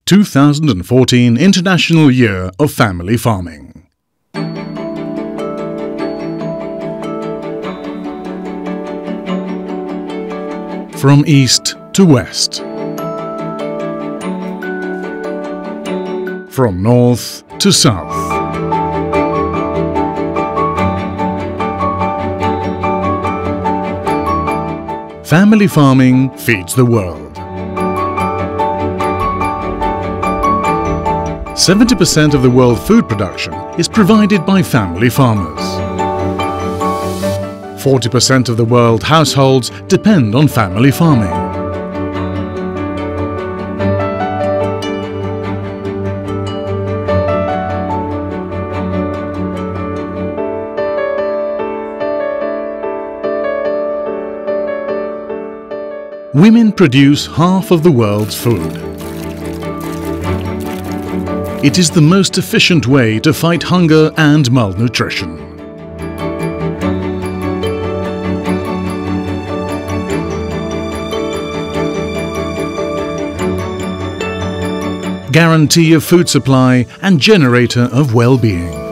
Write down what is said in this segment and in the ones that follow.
2014 International Year of Family Farming. From east to west. From north to south. Family farming feeds the world. 70% of the world food production is provided by family farmers. 40% of the world households depend on family farming. Women produce half of the world's food. It is the most efficient way to fight hunger and malnutrition. Guarantee of food supply and generator of well-being.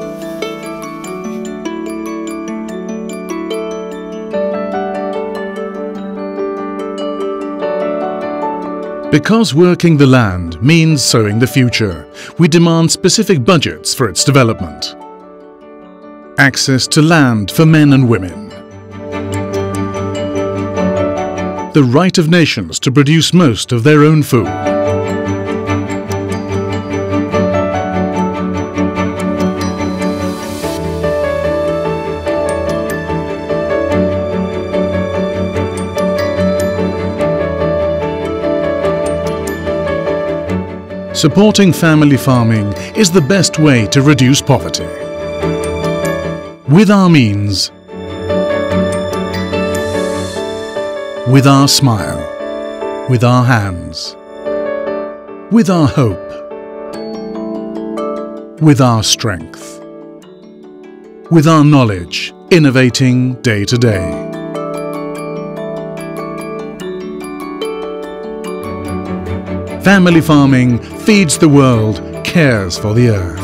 Because working the land means sowing the future, we demand specific budgets for its development. Access to land for men and women. The right of nations to produce most of their own food. Supporting family farming is the best way to reduce poverty. With our means, with our smile, with our hands, with our hope, with our strength, with our knowledge, innovating day to day. Family farming feeds the world, cares for the earth.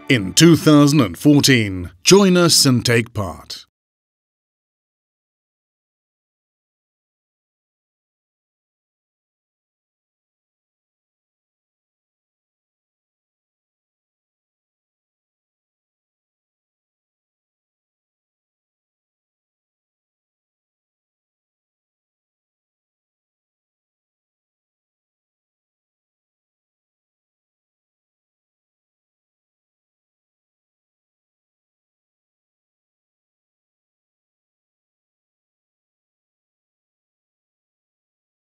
In 2014, join us and take part.